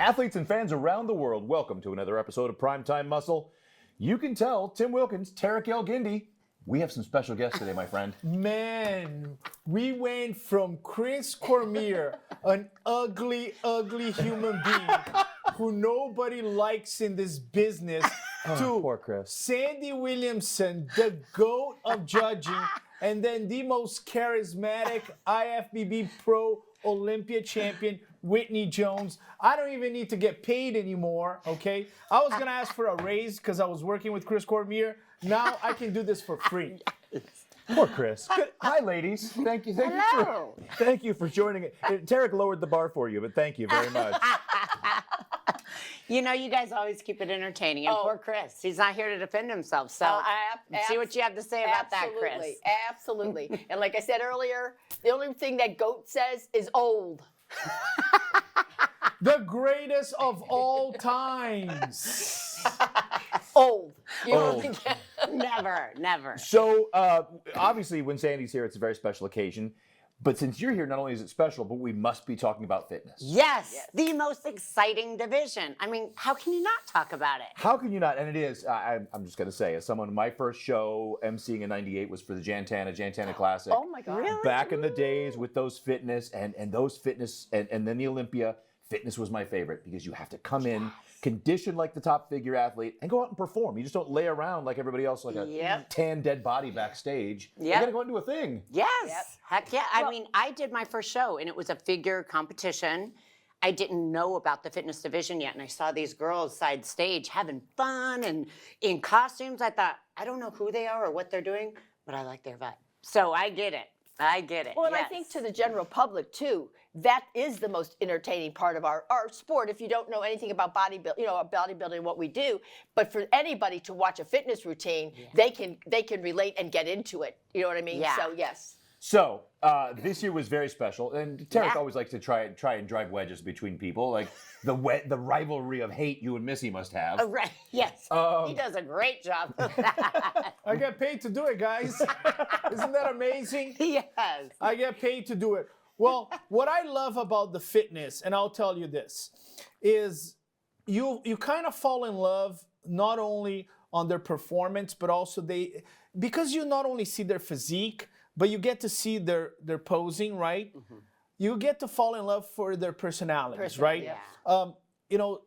Athletes and fans around the world, welcome to another episode of Primetime Muscle. You can tell Tim Wilkins, Tarek El-Gindi. We have some special guests today, my friend. Man, we went from Chris Cormier, an ugly, ugly human being who nobody likes in this business, to poor Chris. Sandy Williamson, the GOAT of judging, and then the most charismatic IFBB Pro Olympia champion, Whitney Jones. I don't even need to get paid anymore, okay? I was going to ask for a raise because I was working with Chris Cormier. Now I can do this for free. Poor Chris. Hi, ladies. Thank you for joining it. Tarek lowered the bar for you, but thank you very much. You know, you guys always keep it entertaining. And poor Chris, he's not here to defend himself. So see what you have to say about that, Chris. Absolutely. And like I said earlier, the only thing that GOAT says is old. The greatest of all times. Old. You Old. know? Never. So, obviously, when Sandy's here, it's a very special occasion. But since you're here, not only is it special, but we must be talking about fitness. Yes, the most exciting division. I mean, how can you not talk about it? How can you not? And it is, I'm just going to say, as someone, my first show emceeing in '98 was for the Jantana Classic. Oh, my God. Really? Back in the days with those fitness and those fitness and then the Olympia, fitness was my favorite because you have to come in, condition like the top figure athlete, and go out and perform. You just don't lay around like everybody else, like a tan dead body backstage. You got to go into a thing. Yes. Yep. Heck yeah. I mean, I did my first show, and it was a figure competition. I didn't know about the fitness division yet, and I saw these girls side stage having fun and in costumes. I thought, I don't know who they are or what they're doing, but I like their vibe. So I get it. Well, and I think to the general public, too, that is the most entertaining part of our sport. If you don't know anything about bodybuilding, what we do, but for anybody to watch a fitness routine, they can relate and get into it. You know what I mean? Yeah. So, yes. So, this year was very special, and Tarek always likes to try and drive wedges between people, like the rivalry of hate you and Missy must have. Oh, right. Yes. He does a great job of that. I get paid to do it, guys. Isn't that amazing? Yes. I get paid to do it. Well, what I love about the fitness, and I'll tell you this, is you kind of fall in love not only on their performance, but also because you not only see their physique, but you get to see their posing, right? Mm-hmm. You get to fall in love for their personalities, right? Yeah.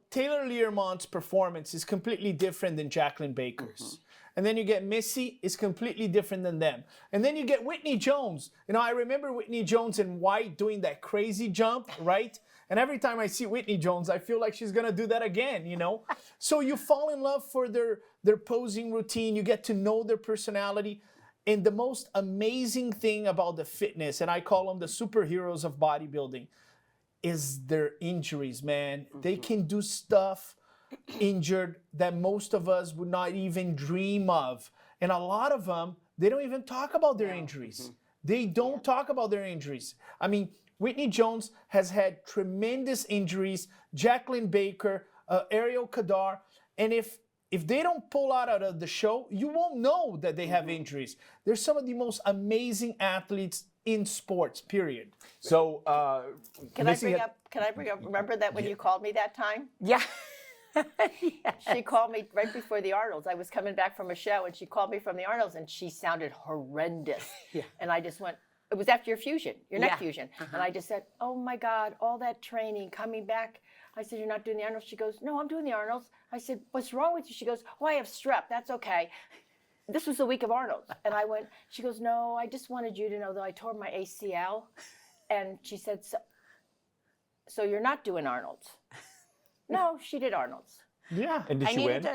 Taylor Learmont's performance is completely different than Jacqueline Baker's. Mm-hmm. And then you get Missy, is completely different than them. And then you get Whitney Jones. I remember Whitney Jones in white doing that crazy jump, right? And every time I see Whitney Jones, I feel like she's gonna do that again, So you fall in love for their posing routine. You get to know their personality. And the most amazing thing about the fitness, and I call them the superheroes of bodybuilding, is their injuries, man. Mm-hmm. They can do stuff injured that most of us would not even dream of. And a lot of them, they don't even talk about their injuries. Mm-hmm. They don't talk about their injuries. I mean, Whitney Jones has had tremendous injuries, Jacqueline Baker, Ariel Kadar, and if they don't pull out of the show, you won't know that they have injuries. They're some of the most amazing athletes in sports, period. So, Can I bring up, remember that when you called me that time? Yeah. She called me right before the Arnolds. I was coming back from a show, and she called me from the Arnolds, and she sounded horrendous. Yeah. And I just went, it was after your neck fusion. Uh-huh. And I just said, oh my God, all that training, coming back. I said, you're not doing the Arnolds? She goes, no, I'm doing the Arnolds. I said, what's wrong with you? She goes, oh, I have strep. That's okay. This was the week of Arnold's. And I went, she goes, no, I just wanted you to know that I tore my ACL. And she said, so you're not doing Arnold's? No, she did Arnold's. Yeah. And did she win?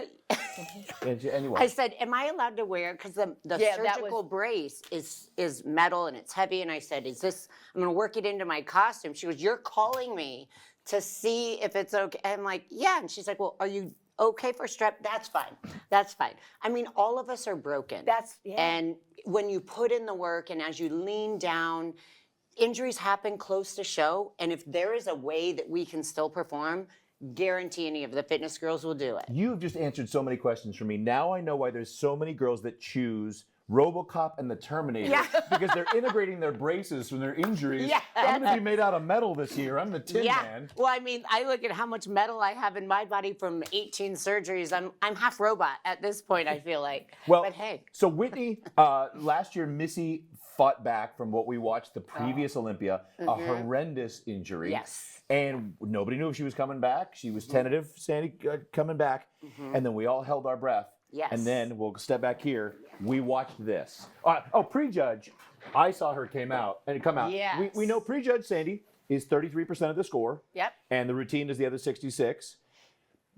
Anyway. I said, am I allowed to wear, because the surgical brace is metal and it's heavy. And I said, I'm going to work it into my costume. She goes, you're calling me to see if it's okay. I'm like, yeah. And she's like, well, are you okay for strep? That's fine. I mean, all of us are broken. And when you put in the work and as you lean down, injuries happen close to show. And if there is a way that we can still perform, guarantee any of the fitness girls will do it. You've just answered so many questions for me. Now I know why there's so many girls that choose RoboCop and the Terminator Yeah. because they're integrating their braces from their injuries. Yeah, I'm going to be made out of metal this year. I'm the Tin Man. Well, I mean, I look at how much metal I have in my body from 18 surgeries. I'm half robot at this point, I feel like. Well, but hey. so Whitney, last year, Missy fought back from what we watched the previous Olympia, a horrendous injury. Yes. And nobody knew if she was coming back. She was tentative, Sandy, coming back. And then we all held our breath. Yes. And then we'll step back here. We watched this. Prejudge. I saw her come out. Yes. We know prejudge, Sandy, is 33% of the score. Yep. And the routine is the other 66.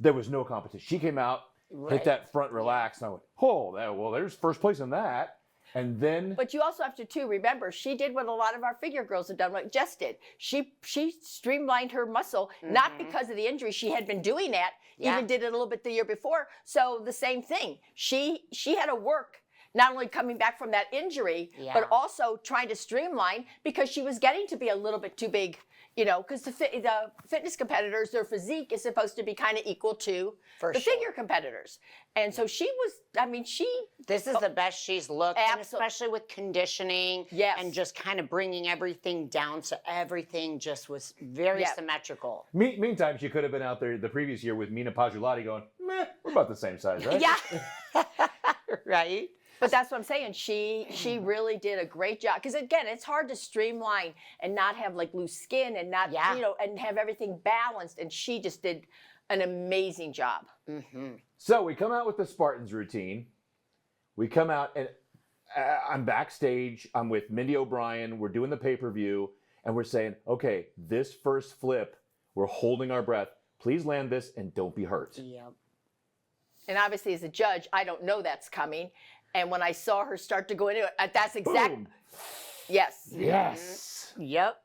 There was no competition. She came out, hit that front relax, and I went, well, there's first place in that. And then, But you also have to remember, she did what a lot of our figure girls have done, what Jess did. She streamlined her muscle, not because of the injury. She had been doing that, even did it a little bit the year before. So the same thing. She had to work, not only coming back from that injury, but also trying to streamline because she was getting to be a little bit too big, because the fitness competitors, their physique is supposed to be kind of equal to the figure competitors. And so she was, This is the best she's looked, and especially with conditioning and just kind of bringing everything down so everything just was very symmetrical. meantime, she could have been out there the previous year with Mina Pajulati going, meh, we're about the same size, right? Yeah. Right? But that's what I'm saying. She really did a great job. Because again, it's hard to streamline and not have like loose skin and not, and have everything balanced. And she just did an amazing job. So we come out with the Spartans routine. We come out and I'm backstage. I'm with Mindy O'Brien. We're doing the pay-per-view and we're saying, okay, this first flip, we're holding our breath. Please land this and don't be hurt. Yep. And obviously as a judge, I don't know that's coming. And when I saw her start to go into it, that's exactly. Boom. Yes. Yes. Yep.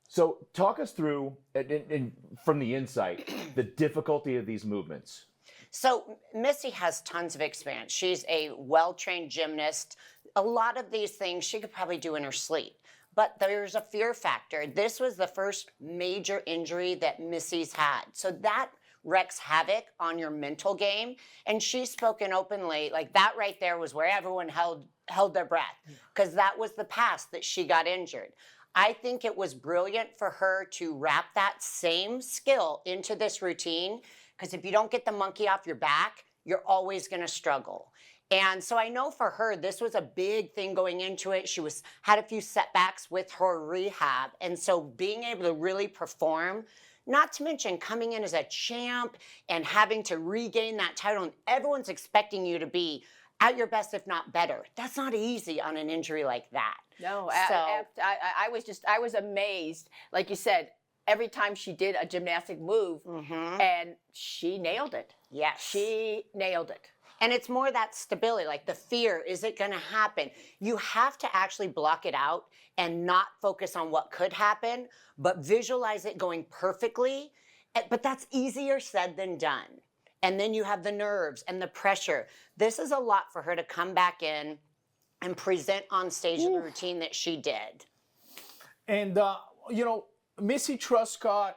So talk us through, and from the insight, the difficulty of these movements. So Missy has tons of experience. She's a well-trained gymnast. A lot of these things she could probably do in her sleep. But there's a fear factor. This was the first major injury that Missy's had. So that wreaks havoc on your mental game. And she's spoken openly, like that right there was where everyone held their breath, because that was the past that she got injured. I think it was brilliant for her to wrap that same skill into this routine, because if you don't get the monkey off your back, you're always going to struggle. And so I know for her, this was a big thing going into it. She had a few setbacks with her rehab. And so being able to really perform, not to mention coming in as a champ and having to regain that title, and everyone's expecting you to be at your best, if not better. That's not easy on an injury like that. No, I was amazed. Like you said, every time she did a gymnastic move, and she nailed it. Yes. She nailed it. And it's more that stability, like the fear, is it going to happen? You have to actually block it out and not focus on what could happen, but visualize it going perfectly. But that's easier said than done. And then you have the nerves and the pressure. This is a lot for her to come back in and present on stage the routine that she did. And, Missy Truscott,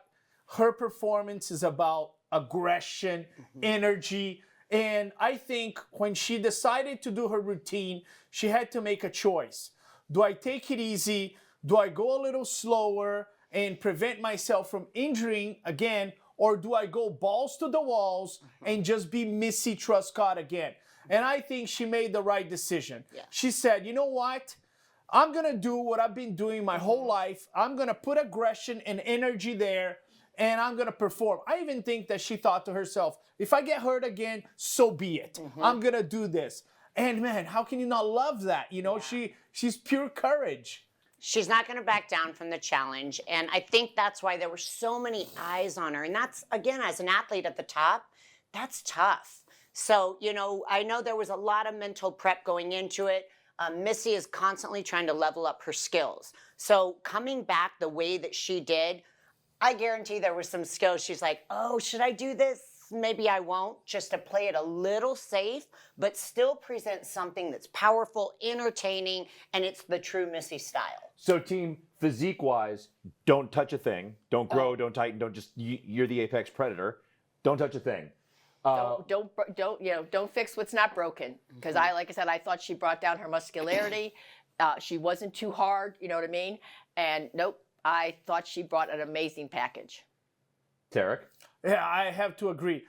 her performance is about aggression, energy. And I think when she decided to do her routine, she had to make a choice. Do I take it easy? Do I go a little slower and prevent myself from injuring again? Or do I go balls to the walls and just be Missy Truscott again? And I think she made the right decision. Yeah. She said, you know what? I'm going to do what I've been doing my whole life. I'm going to put aggression and energy there, and I'm going to perform. I even think that she thought to herself, if I get hurt again, so be it. I'm going to do this. And man, how can you not love that? She's pure courage. She's not going to back down from the challenge. And I think that's why there were so many eyes on her. And that's, again, as an athlete at the top, that's tough. So, I know there was a lot of mental prep going into it. Missy is constantly trying to level up her skills. So coming back the way that she did, I guarantee there were some skills. She's like, oh, should I do this? Maybe I won't, just to play it a little safe, but still present something that's powerful, entertaining, and it's the true Missy style. So team, physique-wise, don't touch a thing. Don't grow, don't tighten, you're the apex predator. Don't touch a thing. Don't fix what's not broken. Because like I said, I thought she brought down her muscularity. She wasn't too hard, you know what I mean? And nope, I thought she brought an amazing package. Tarek? Yeah, I have to agree.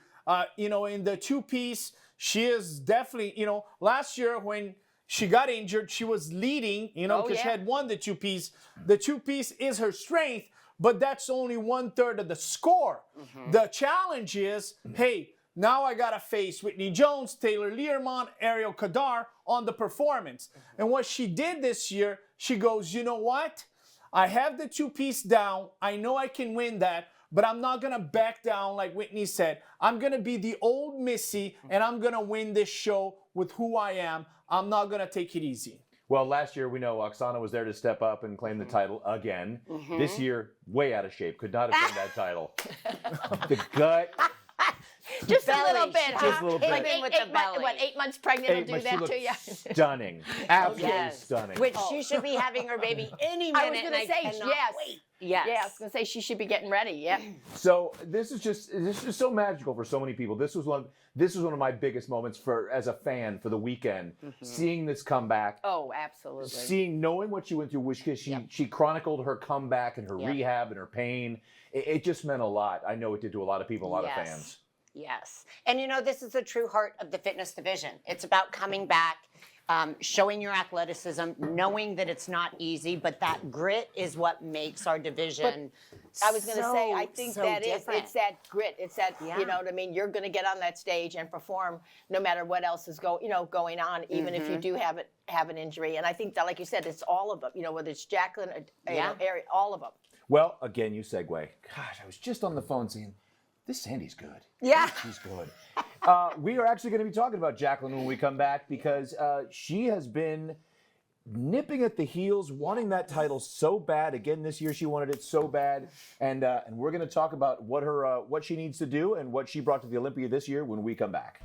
In the two-piece, she is definitely, last year when she got injured, she was leading, because she had won the two-piece. The two-piece is her strength, but that's only 1/3 of the score. The challenge is, hey, now I got to face Whitney Jones, Taylor Learmont, Ariel Kadar on the performance. And what she did this year, she goes, you know what? I have the two-piece down. I know I can win that, but I'm not going to back down like Whitney said. I'm going to be the old Missy, and I'm going to win this show with who I am. I'm not going to take it easy. Well, last year we know Oksana was there to step up and claim the title again. This year, way out of shape. Could not have won that title. The gut. Just belly. a little bit, huh? Just a little bit. Like with the belly. 8 months pregnant will do that to you. Stunning. Absolutely Yes. stunning. Which she should be having her baby any minute. I was going to say, cannot yes. wait. Yes. Yeah, I was going to say she should be getting ready. Yeah. So this is just so magical for so many people. This was one of my biggest moments as a fan for the weekend. Seeing this comeback. Oh, absolutely. Knowing what she went through, which she chronicled her comeback and her rehab and her pain. It just meant a lot. I know it did to a lot of people, a lot of fans. Yes. And this is the true heart of the fitness division. It's about coming back, showing your athleticism, knowing that it's not easy, but that grit is what makes our division I was going to say, I think so that different. it's that grit. It's that, you know what I mean? You're going to get on that stage and perform no matter what else is going on, even if you do have an injury. And I think that, like you said, it's all of them, whether it's Jacqueline, Ari, all of them. Well, again, you segue. Gosh, I was just on the phone saying, this Sandy's good. Yeah. She's good. We are actually going to be talking about Jacqueline when we come back because she has been nipping at the heels, wanting that title so bad. Again, this year she wanted it so bad. And we're going to talk about what she needs to do and what she brought to the Olympia this year when we come back.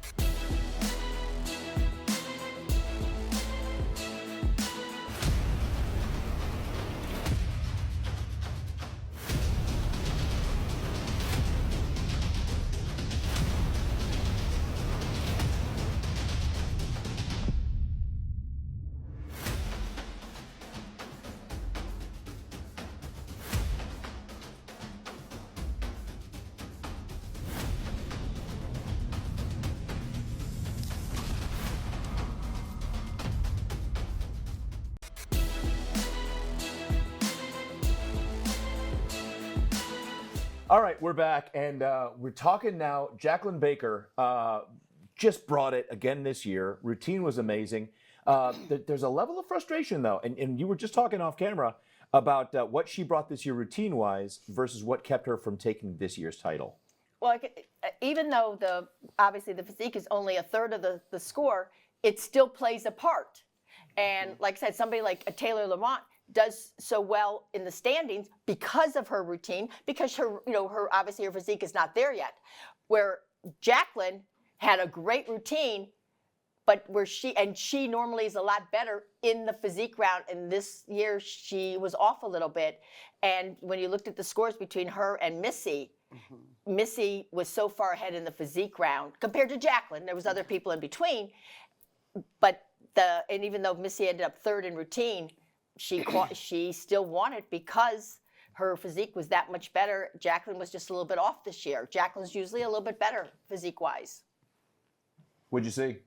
All right, we're back, and we're talking now. Jacqueline Baker just brought it again this year. Routine was amazing. There's a level of frustration, though, and you were just talking off camera about what she brought this year routine-wise versus what kept her from taking this year's title. Well, even though obviously the physique is only 1/3 of the score, it still plays a part. And like I said, somebody like a Taylor Lamont does so well in the standings because of her routine, because her obviously her physique is not there yet. Where Jacqueline had a great routine, but she normally is a lot better in the physique round, and this year she was off a little bit. And when you looked at the scores between her and Missy, Missy was so far ahead in the physique round compared to Jacqueline. There was other people in between, but even though Missy ended up 3rd in routine, she still won it because her physique was that much better. Jacqueline was just a little bit off this year. Jacqueline's usually a little bit better physique-wise. What'd you see?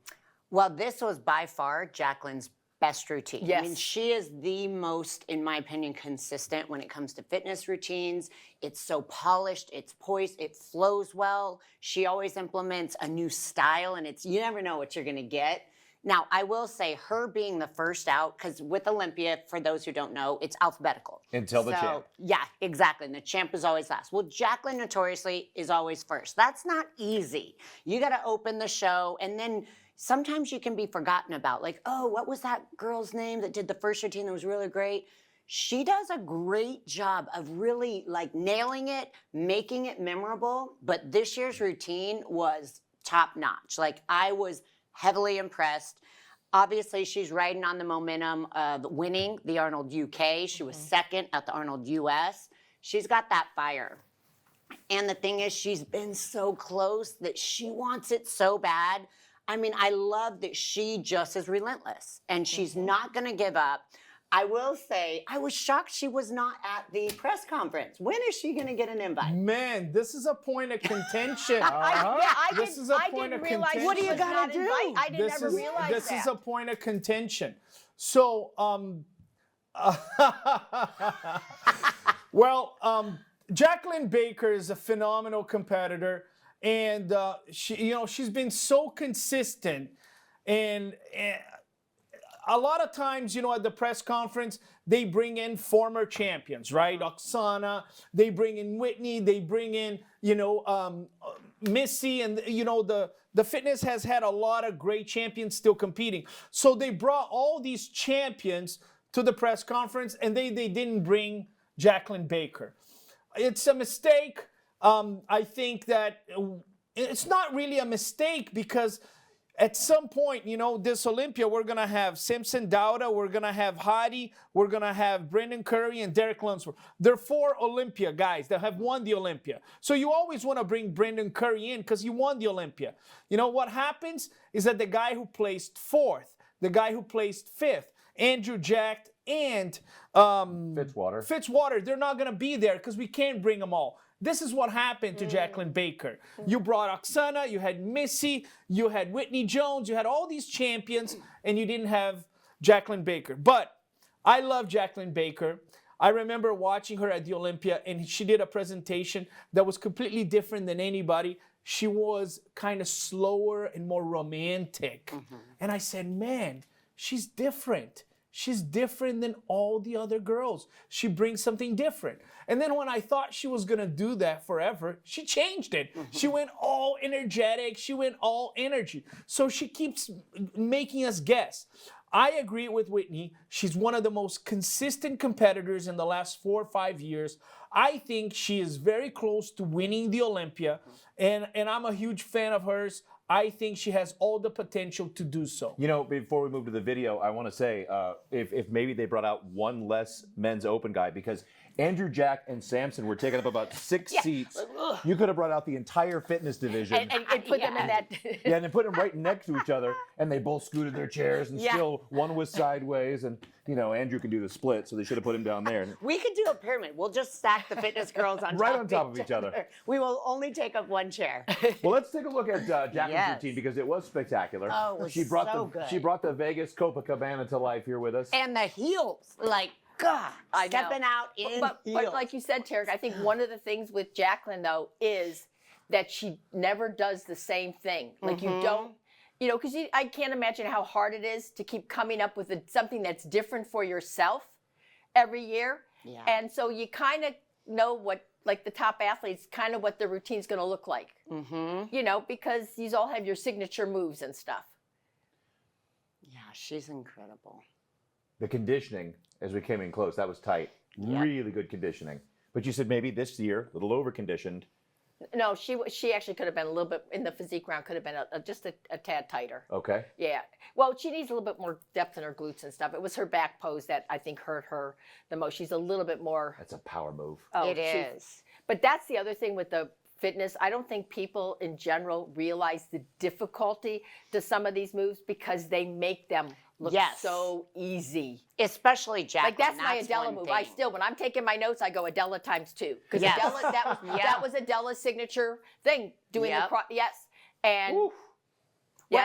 Well, this was by far Jacqueline's best routine. Yes. I mean, she is the most, in my opinion, consistent when it comes to fitness routines. It's so polished, it's poised, it flows well. She always implements a new style, and you never know what you're going to get. Now, I will say her being the first out, because with Olympia, for those who don't know, it's alphabetical. Until the champ. Yeah, exactly. And the champ is always last. Well, Jacqueline notoriously is always first. That's not easy. You got to open the show, and then sometimes you can be forgotten about. Like, oh, what was that girl's name that did the first routine that was really great? She does a great job of really nailing it, making it memorable. But this year's routine was top notch. I was heavily impressed. Obviously, she's riding on the momentum of winning the Arnold UK. She was 2nd at the Arnold US. She's got that fire. And the thing is, she's been so close that she wants it so bad. I mean, I love that she just is relentless and she's not going to give up. I will say, I was shocked she was not at the press conference. When is she going to get an invite? Man, this is a point of contention. This is a point of contention. What are you gonna do? I didn't ever realize this that. is a point of contention. So, Jacqueline Baker is a phenomenal competitor, and she's been so consistent, and a lot of times, at the press conference, they bring in former champions, right? Oksana, they bring in Whitney, they bring in, Missy, and, the fitness has had a lot of great champions still competing. So they brought all these champions to the press conference, and they didn't bring Jacqueline Baker. It's a mistake. I think that it's not really a mistake because at some point, this Olympia, we're going to have Simpson Dauda, we're going to have Hadi, we're going to have Brendan Curry and Derek Lunsford. They're 4 Olympia guys that have won the Olympia. So you always want to bring Brendan Curry in because he won the Olympia. What happens is that the guy who placed 4th, the guy who placed 5th, Andrew Jack and Fitzwater, they're not going to be there because we can't bring them all. This is what happened to Jacqueline Baker. You brought Oksana, you had Missy, you had Whitney Jones, you had all these champions, and you didn't have Jacqueline Baker. But I love Jacqueline Baker. I remember watching her at the Olympia, and she did a presentation that was completely different than anybody. She was kind of slower and more romantic. And I said, man, she's different. She's different than all the other girls. She brings something different. And then when I thought she was going to do that forever, she changed it. She went all energetic. She went all energy. So she keeps making us guess. I agree with Whitney. She's one of the most consistent competitors in the last 4 or 5 years. I think she is very close to winning the Olympia, and I'm a huge fan of hers. I think she has all the potential to do so. Before we move to the video, I want to say if maybe they brought out one less men's open guy, because Andrew Jack and Samson were taking up about 6 seats. You could have brought out the entire fitness division. And put them in that. Yeah, and then put them right next to each other, and they both scooted their chairs, and still one was sideways, and Andrew can do the split, so they should have put him down there. We could do a pyramid. We'll just stack the fitness girls on right on top of each other. We will only take up one chair. Well, let's take a look at Jacqueline's routine because it was spectacular. Oh, it was she brought so good. She brought the Vegas Copacabana to life here with us. And the heels, God, stepping out in heels. But like you said, Tarek, I think one of the things with Jacqueline, though, is that she never does the same thing. Like you don't, because I can't imagine how hard it is to keep coming up with something that's different for yourself every year. Yeah. And so you kind of know what, like the top athletes, kind of what the routine's going to look like. Because you all have your signature moves and stuff. Yeah, she's incredible. The conditioning, as we came in close, that was tight. Yep. Really good conditioning. But you said maybe this year, a little over-conditioned. No, she actually could have been a little bit, in the physique round, could have been just a tad tighter. Okay. Yeah. Well, she needs a little bit more depth in her glutes and stuff. It was her back pose that I think hurt her the most. She's a little bit more. That's a power move. Oh, it is. But that's the other thing with the fitness. I don't think people in general realize the difficulty to some of these moves because they make them look so easy. Especially Jacqueline. Like that's my Adela move. When I'm taking my notes, I go Adela times 2. Because Adela, that was Adela's signature thing, doing the cross. Yes. And well,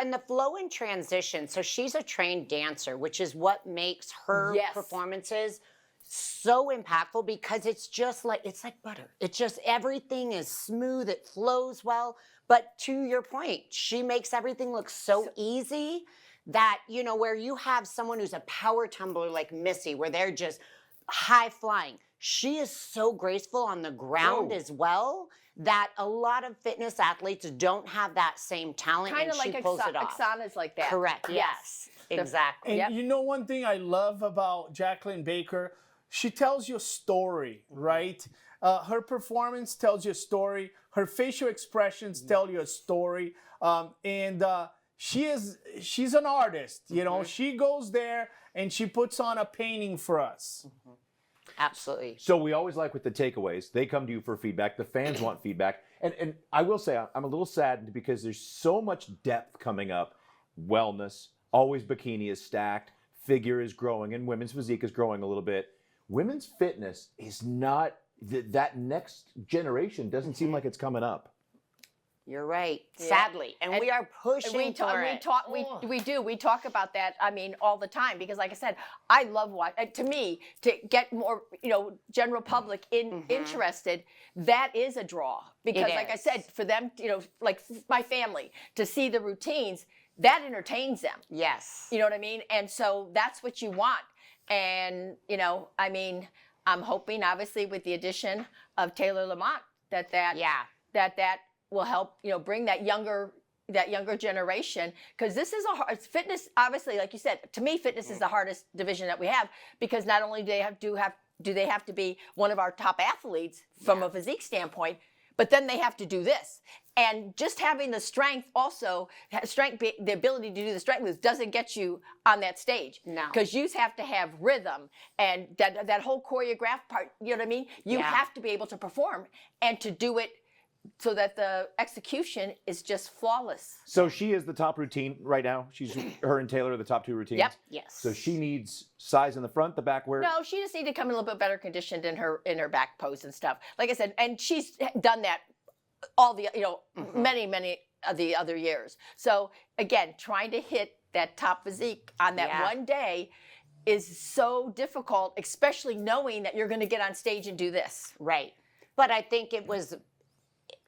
and the flow and transition. So she's a trained dancer, which is what makes her performances so impactful because it's like butter. It's just everything is smooth. It flows well. But to your point, she makes everything look so easy. That, where you have someone who's a power tumbler like Missy, where they're just high flying. She is so graceful on the ground as well that a lot of fitness athletes don't have that same talent. Kind of like she pulls it off. Oksana's like that. Correct. Yes. Exactly. And one thing I love about Jacqueline Baker, she tells you a story, right? Her performance tells you a story. Her facial expressions tell you a story. She's an artist, She goes there and she puts on a painting for us. Absolutely. So we always like with the takeaways, they come to you for feedback. The fans want feedback. And I will say, I'm a little saddened because there's so much depth coming up. Wellness, always bikini is stacked, figure is growing, and women's physique is growing a little bit. Women's fitness is not, that next generation doesn't seem like it's coming up. You're right. Yeah. Sadly. And we are pushing we talk about that, I mean, all the time, because like I said, I love watching. To me, to get more, general public interested, that is a draw. Because like I said, for them, like my family, to see the routines, that entertains them. Yes. You know what I mean? And so that's what you want. And, I mean, I'm hoping, obviously, with the addition of Taylor Lamont, that will help, bring that younger generation, because this is fitness. Obviously, like you said, to me, fitness is the hardest division that we have, because not only do they have to be one of our top athletes from a physique standpoint, but then they have to do this. And just having the strength, the ability to do the strength moves doesn't get you on that stage. No. Because you have to have rhythm and that whole choreographed part, you know what I mean? You have to be able to perform and to do it so that the execution is just flawless. So she is the top routine right now. Her and Taylor are the top two routines. Yep. Yes. So she needs size in the front, the back. Where? No, she just needs to come in a little bit better conditioned in her back pose and stuff. Like I said, and she's done that all the many of the other years. So again, trying to hit that top physique on that one day is so difficult, especially knowing that you're going to get on stage and do this. Right. But I think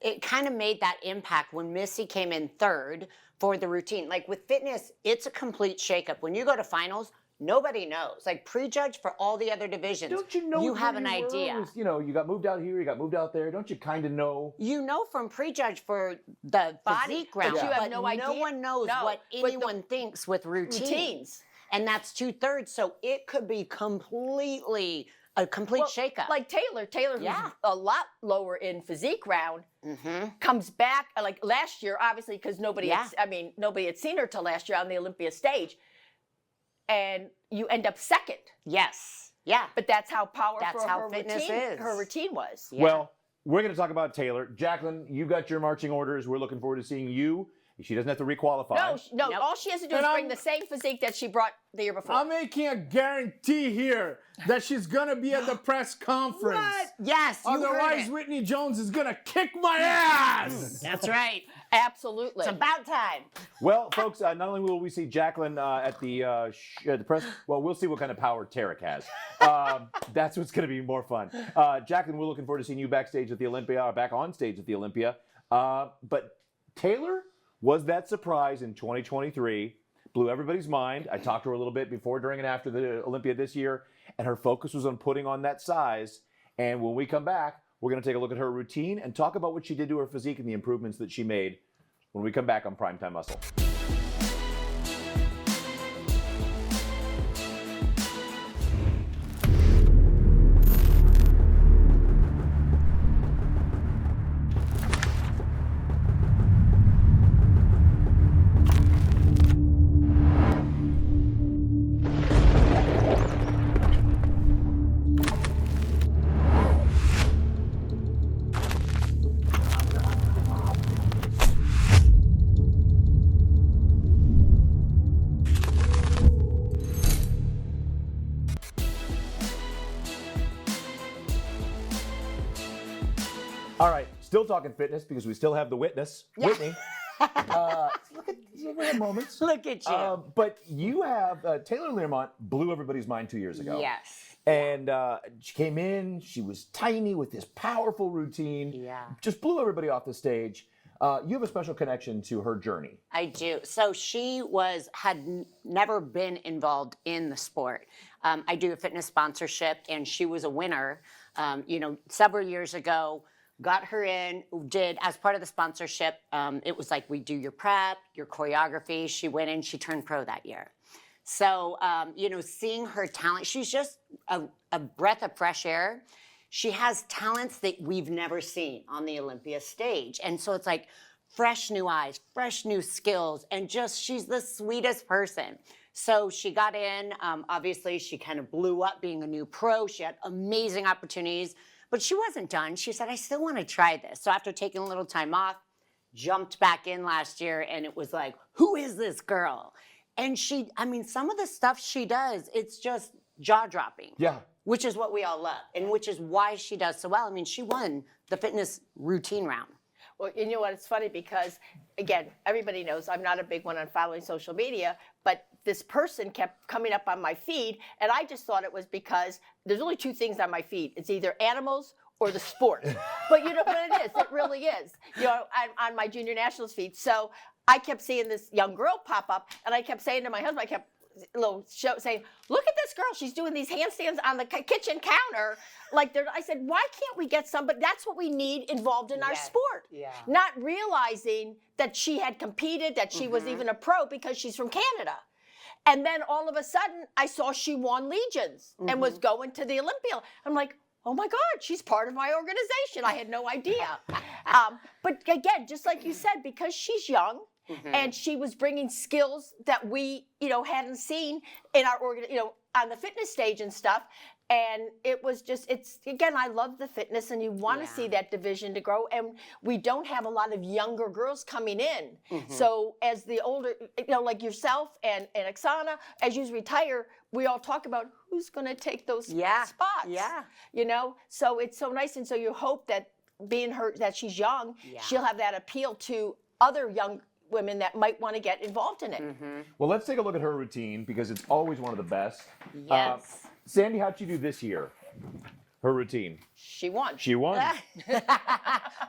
it kind of made that impact when Missy came in third for the routine. Like with fitness, it's a complete shakeup. When you go to finals, nobody knows. Like prejudge for all the other divisions. Don't you know? You have an idea. You got moved out here, you got moved out there. Don't you kind of know? You know from prejudge for the physique round, but you have no idea. No one knows what anyone thinks with routines. And that's 2/3. So it could be a complete shakeup. Like Taylor who's a lot lower in physique round, comes back like last year, obviously, because nobody had seen her till last year on the Olympia stage, and you end up second. Yes. Yeah. But that's how powerful her fitness is. Her routine was. Yeah. Well, we're going to talk about Taylor. Jacqueline, you got your marching orders. We're looking forward to seeing you. She doesn't have to requalify. No. Nope. All she has to do is bring the same physique that she brought the year before. I'm making a guarantee here that she's gonna be at the press conference. What? Yes. Otherwise, Whitney Jones is gonna kick my ass. That's right. Absolutely. It's about time. Well, folks, not only will we see Jacqueline at the press, well, we'll see what kind of power Tarek has. That's what's going to be more fun. Jacqueline, we're looking forward to seeing you backstage at the Olympia, or back on stage at the Olympia. But Taylor was that surprise in 2023, blew everybody's mind. I talked to her a little bit before, during, and after the Olympia this year, and her focus was on putting on that size. And when we come back, we're going to take a look at her routine and talk about what she did to her physique and the improvements that she made when we come back on Primetime Muscle. All right, still talking fitness because we still have the witness, Whitney. Look at moments. Look at you. But you have Taylor Lamont blew everybody's mind 2 years ago. Yes. And she came in. She was tiny with this powerful routine. Yeah. Just blew everybody off the stage. You have a special connection to her journey. I do. So she had never been involved in the sport. I do a fitness sponsorship, and she was a winner. Several years ago. Got her in, did, as part of the sponsorship, it was like, we do your prep, your choreography. She went in, she turned pro that year. So, seeing her talent, she's just a breath of fresh air. She has talents that we've never seen on the Olympia stage. And so it's like fresh new eyes, fresh new skills, and she's the sweetest person. So she got in. Obviously, she kind of blew up being a new pro. She had amazing opportunities, but she wasn't done. She said, I still want to try this. So after taking a little time off, jumped back in last year, and it was like, who is this girl? And some of the stuff she does, it's just jaw-dropping. Yeah. Which is what we all love, and which is why she does so well. I mean, she won the fitness routine round. Well, you know what? It's funny because, again, everybody knows I'm not a big one on following social media, but this person kept coming up on my feed, and I just thought it was because there's only two things on my feed. It's either animals or the sport. But you know what it is? It really is. You know, on my junior nationals feed. So I kept seeing this young girl pop up, and I kept saying to my husband, I kept saying, look at this girl. She's doing these handstands on the kitchen counter. I said, why can't we get somebody? That's what we need involved in our sport. Yeah. Not realizing that she had competed, that she was even a pro because she's from Canada. And then all of a sudden, I saw she won Legions and was going to the Olympia. I'm like, oh my God, she's part of my organization. I had no idea. But again, just like you said, because she's young, and she was bringing skills that we, hadn't seen in our on the fitness stage and stuff. And it was just, again, I love the fitness, and you want to see that division to grow. And we don't have a lot of younger girls coming in. So as the older, like yourself and Oksana, as you retire, we all talk about who's going to take those spots. Yeah. So it's so nice. And so you hope that that she's young, she'll have that appeal to other young women that might want to get involved in it. Well, let's take a look at her routine because it's always one of the best. Yes. Sandy, how'd she do this year? Her routine. She won. She won.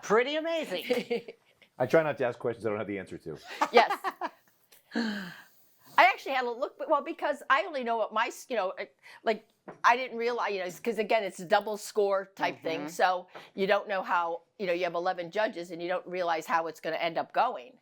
Pretty amazing. I try not to ask questions I don't have the answer to. Yes. I actually had a look, because I only know what my, I didn't realize, because again, it's a double score type thing. So you don't know how, you have 11 judges and you don't realize how it's going to end up going.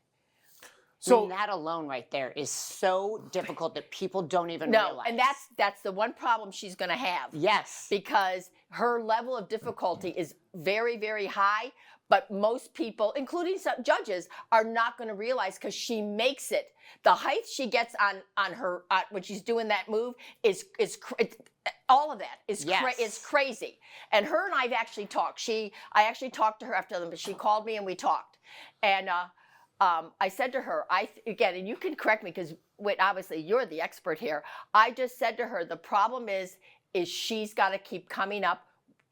So that alone right there is so difficult that people don't even realize. And that's the one problem she's going to have. Yes. Because her level of difficulty is very, very high, but most people, including some judges, are not going to realize because she makes it. The height she gets on her when she's doing that move is all of that is crazy. And her and I've actually talked. I actually talked to her after them, but she called me and we talked. And I said to her, again, and you can correct me because obviously you're the expert here. I just said to her, the problem is she's got to keep coming up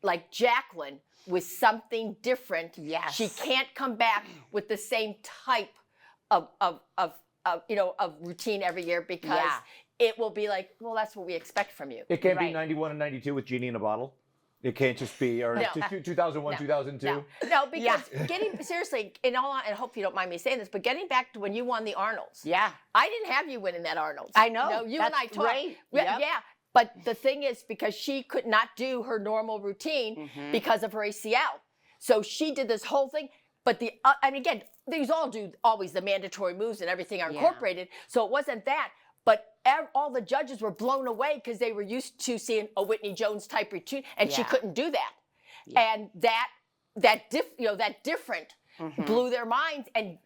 like Jacqueline with something different. Yes. She can't come back with the same type of routine every year because it will be like, well, that's what we expect from you. It can't be 91 and 92 with Genie in a bottle. It can't just be, or 2001, 2002. No, because seriously, and I hope you don't mind me saying this, but getting back to when you won the Arnolds. Yeah. I didn't have you winning that Arnolds. I know. No, you and I talked. Right. Yeah. But the thing is, because she could not do her normal routine because of her ACL. So she did this whole thing. But again, these all do always the mandatory moves and everything are incorporated. So it wasn't that. But all the judges were blown away because they were used to seeing a Whitney Jones type routine, and she couldn't do that. And that different blew their minds, and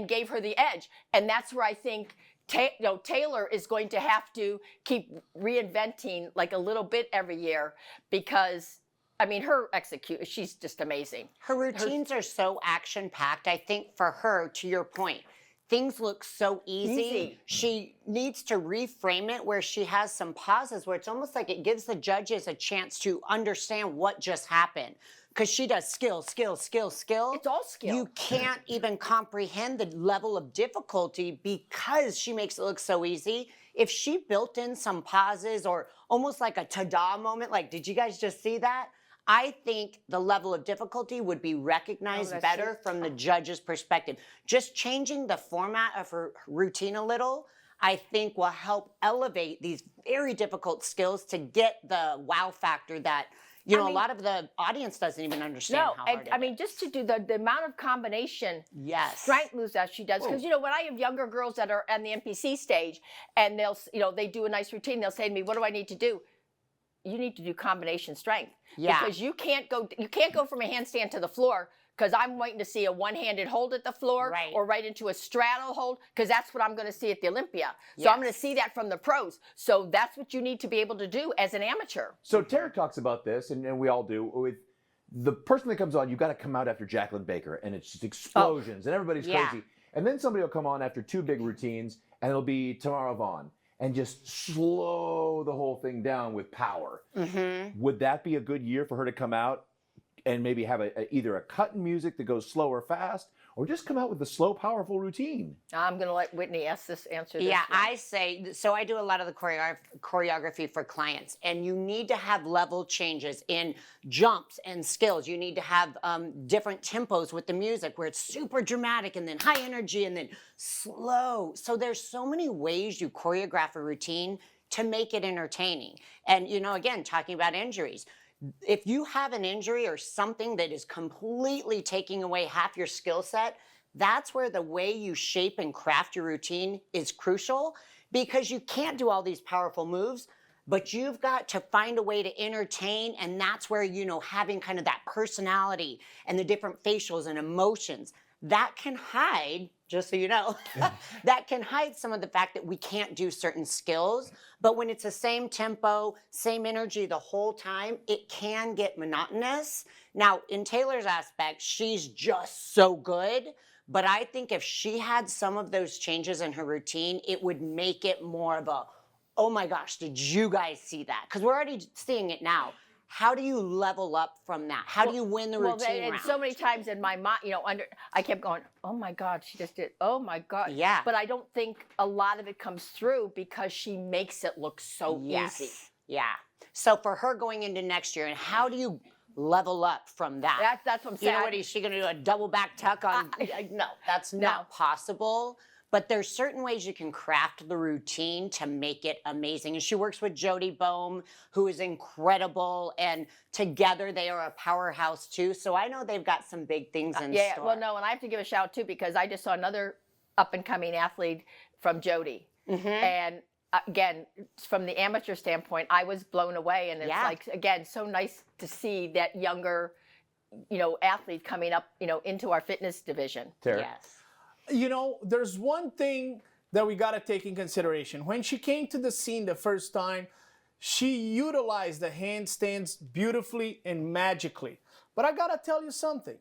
gave her the edge. And that's where I think Taylor is going to have to keep reinventing like a little bit every year because. I mean, her execution, she's just amazing. Her routines are so action-packed. I think for her, to your point, things look so easy. She needs to reframe it where she has some pauses where it's almost like it gives the judges a chance to understand what just happened. Because she does skill. It's all skill. You can't even comprehend the level of difficulty because she makes it look so easy. If she built in some pauses or almost like a ta-da moment, like, did you guys just see that? I think the level of difficulty would be recognized better from the judge's perspective. Just changing the format of her routine a little, I think will help elevate these very difficult skills to get the wow factor that, a lot of the audience doesn't even understand how hard it is. Just to do the amount of combination strength moves that she does. Because, when I have younger girls that are on the NPC stage and they do a nice routine, they'll say to me, what do I need to do? You need to do combination strength. Yeah. Because you can't go from a handstand to the floor because I'm waiting to see a one-handed hold at the floor Right. or right into a straddle hold, because that's what I'm going to see at the Olympia. So I'm going to see that from the pros. So that's what you need to be able to do as an amateur. So Tara talks about this, and we all do. With the person that comes on, you've got to come out after Jacqueline Baker, and it's just explosions, and everybody's crazy. And then somebody will come on after 2 big routines, and it'll be Tamara Vaughn, and just slow the whole thing down with power. Would that be a good year for her to come out and maybe have either a cut in music that goes slow or fast, or just come out with a slow, powerful routine? I'm going to let Whitney answer this. Yeah, one. I say, so I do a lot of the choreography for clients, and you need to have level changes in jumps and skills. You need to have different tempos with the music where it's super dramatic and then high energy and then slow. So there's so many ways you choreograph a routine to make it entertaining. And, you know, again, talking about injuries, if you have an injury or something that is completely taking away half your skill set, that's where the way you shape and craft your routine is crucial, because you can't do all these powerful moves, but you've got to find a way to entertain. And that's where, you know, having kind of that personality and the different facials and emotions that can hide, just so you know, that can hide some of the fact that we can't do certain skills. But when it's the same tempo, same energy the whole time, it can get monotonous. Now, in Taylor's aspect, she's just so good. But I think if she had some of those changes in her routine, it would make it more of a, oh my gosh, did you guys see that? Because we're already seeing it now. How do you level up from that? How do you win the routine and round? so many times in my mind, you know, I kept going, oh my God, she just did, oh my God. Yeah. But I don't think a lot of it comes through because she makes it look so easy. Yeah. So for her going into next year, and how do you level up from that? That's what I'm You saying. know what, is she going to do a double back tuck on? No, that's not possible. But there's certain ways you can craft the routine to make it amazing. And she works with Jody Boehm, who is incredible. And together they are a powerhouse too. So I know they've got some big things in store. Well, no, and I have to give a shout too, because I just saw another up and coming athlete from Jody. And again, from the amateur standpoint, I was blown away. And it's like, again, so nice to see that younger, you know, athlete coming up, you know, into our fitness division. Tara? Yes. You know, there's one thing that we got to take in consideration. When she came to the scene the first time, she utilized the handstands beautifully and magically. But I got to tell you something.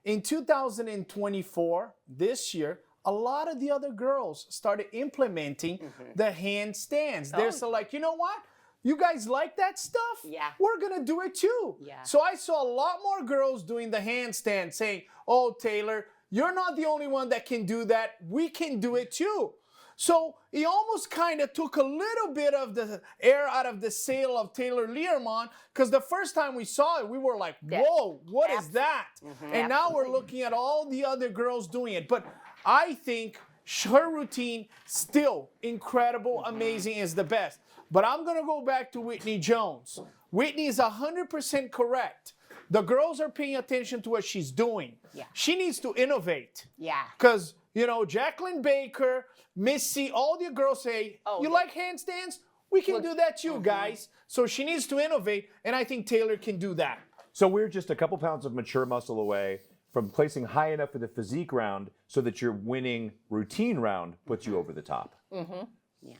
In 2024, this year, a lot of the other girls started implementing the handstands. They're so like, you know what? You guys like that stuff? Yeah. We're going to do it too. Yeah. So I saw a lot more girls doing the handstand saying, oh, Taylor, you're not the only one that can do that. We can do it too. So he almost kind of took a little bit of the air out of the sail of Taylor Learmont, because the first time we saw it, we were like, whoa, what is that? And now we're looking at all the other girls doing it. But I think her routine, still incredible, amazing, is the best. But I'm going to go back to Whitney Jones. Whitney is 100% correct. The girls are paying attention to what she's doing. Yeah. She needs to innovate. Yeah. Because, you know, Jacqueline Baker, Missy, all the girls say, you like handstands? We can do that too, guys. So she needs to innovate, and I think Taylor can do that. So we're just a couple pounds of mature muscle away from placing high enough for the physique round so that your winning routine round puts you over the top. Yeah.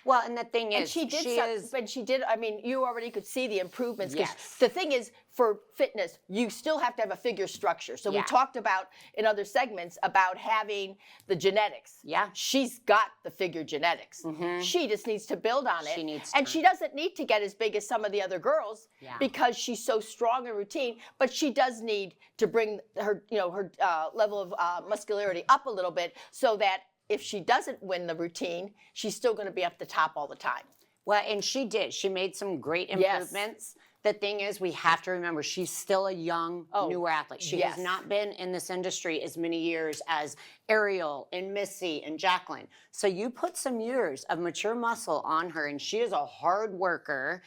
Well, and the thing is, And she did. I mean, you already could see the improvements. 'Cause the thing is, for fitness, you still have to have a figure structure. So we talked about in other segments about having the genetics. Yeah. She's got the figure genetics. She just needs to build on it. She needs and time. she doesn't need to get as big as some of the other girls because she's so strong and routine. But she does need to bring her, you know, her level of muscularity up a little bit, so that if she doesn't win the routine, she's still going to be up the top all the time. Well, and she did. She made some great improvements. The thing is, we have to remember, she's still a young, newer athlete. She has not been in this industry as many years as Ariel and Missy and Jacqueline. So you put some years of mature muscle on her, and she is a hard worker.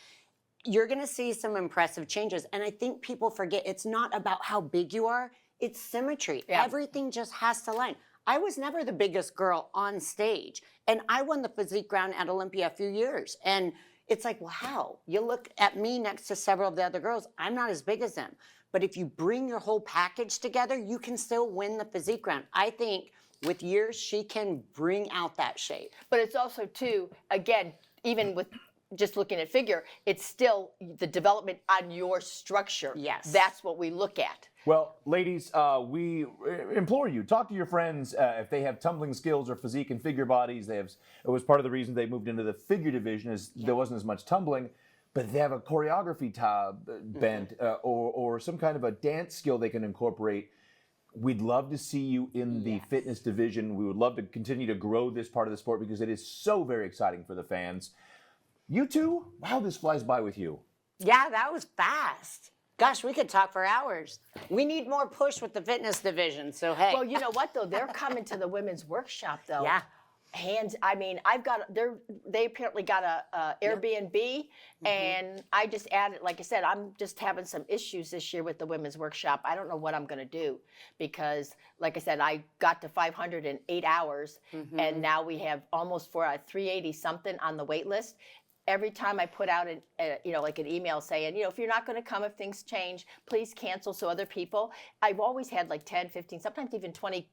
You're going to see some impressive changes. And I think people forget, it's not about how big you are. It's symmetry. Everything just has to line. I was never the biggest girl on stage, and I won the physique round at Olympia a few years. And it's like, well, how? You look at me next to several of the other girls, I'm not as big as them. But if you bring your whole package together, you can still win the physique round. I think with years, she can bring out that shape. But it's also, too, again, even with just looking at figure, it's still the development on your structure. Yes. That's what we look at. Well, ladies, we implore you, talk to your friends if they have tumbling skills or physique and figure bodies. It was part of the reason they moved into the figure division, is there wasn't as much tumbling, but if they have a choreography bent or some kind of a dance skill they can incorporate. We'd love to see you in the fitness division. We would love to continue to grow this part of the sport because it is so very exciting for the fans. You two, wow, this flies by with you. Yeah, that was fast. Gosh, we could talk for hours. We need more push with the fitness division, so hey. Well, you know what, though? They're coming to the women's workshop, though. Yeah. They apparently got a Airbnb, and I just added, like I said, I'm just having some issues this year with the women's workshop. I don't know what I'm going to do because, like I said, I got to 508 hours, and now we have almost for a 380 something on the wait list. Every time I put out an email saying, if you're not going to come, if things change, please cancel so other people. I've always had like 10, 15, sometimes even 20.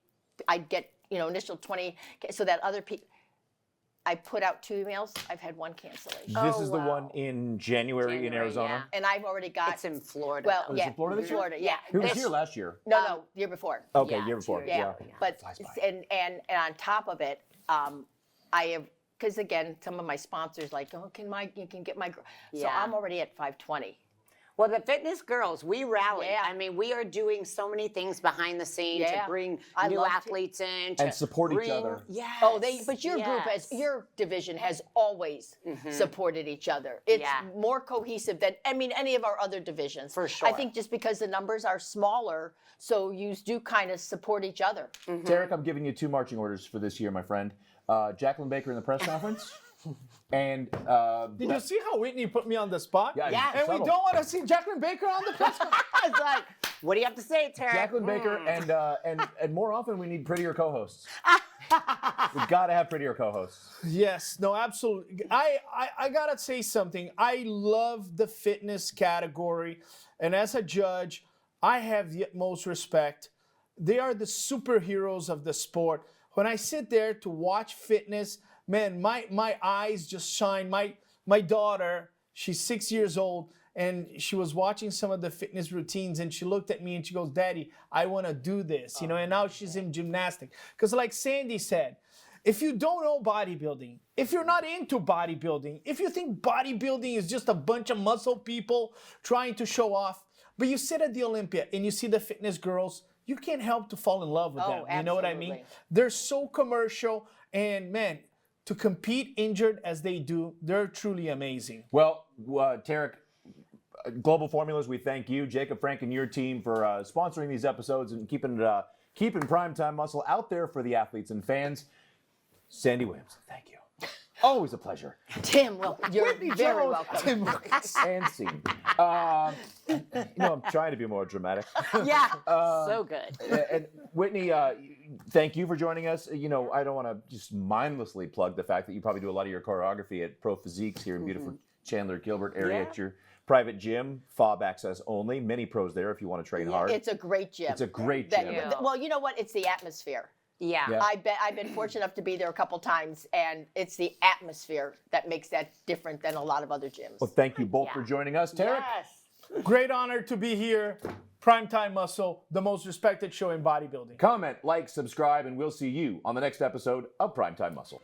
I'd get, initial 20 so that other people. I put out 2 emails. I've had 1 cancellation. This is the one in January in Arizona. Yeah. And I've already got. It's in Florida. Well, Oh, it's yeah, in Florida this year? Florida, yeah. Who was here last year? No, year before. Okay, Yeah, year before. 2 years Yeah. ago, yeah. But Flies by. and on top of it, I have, because again, some of my sponsors like, you can get my. So Yeah. I'm already at 520. Well, the fitness girls, we rally. Yeah. I mean, we are doing so many things behind the scenes to Yeah. bring I new love to. athletes in. And support each bring- other. Yes. But your group your division has always supported each other. It's Yeah. more cohesive than, any of our other divisions. For sure. I think just because the numbers are smaller, so you do kind of support each other. Derek, I'm giving you 2 marching orders for this year, my friend. Jacqueline Baker in the press conference. And Did you see how Whitney put me on the spot? Yeah, Yeah. And we subtle. don't want to see Jacqueline Baker on the press conference. I was like, what do you have to say, Tara? Jacqueline Baker, and more often we need prettier co-hosts. We've got to have prettier co-hosts. Yes, no, absolutely. I gotta say something. I love the fitness category, and as a judge, I have the utmost respect. They are the superheroes of the sport. When I sit there to watch fitness, man, my eyes just shine. My daughter, she's 6 years old, and she was watching some of the fitness routines, and she looked at me and she goes, "Daddy, I want to do this," and now she's in gymnastics. Because like Sandy said, if you don't know bodybuilding, if you're not into bodybuilding, if you think bodybuilding is just a bunch of muscle people trying to show off, but you sit at the Olympia and you see the fitness girls, you can't help to fall in love with them. You know what I mean? absolutely. They're so commercial, and man, to compete injured as they do, they're truly amazing. Well, Tarek, Global Formulas, we thank you, Jacob, Frank, and your team for sponsoring these episodes and keeping Primetime Muscle out there for the athletes and fans. Sandy Williams, thank you. Always a pleasure. Tim, well, you're very welcome. And scene. I'm trying to be more dramatic. Yeah, so good. And Whitney, thank you for joining us. I don't want to just mindlessly plug the fact that you probably do a lot of your choreography at Pro Physiques here in beautiful Chandler Gilbert area at your private gym, FOB access only. Many pros there if you want to train hard. It's a great gym. It's a great gym. Well, you know what? It's the atmosphere. Yeah. Yeah. I've been fortunate enough to be there a couple times, and it's the atmosphere that makes that different than a lot of other gyms. Well, thank you both for joining us. Tarek? Yes. Great honor to be here. Primetime Muscle, the most respected show in bodybuilding. Comment, like, subscribe, and we'll see you on the next episode of Primetime Muscle.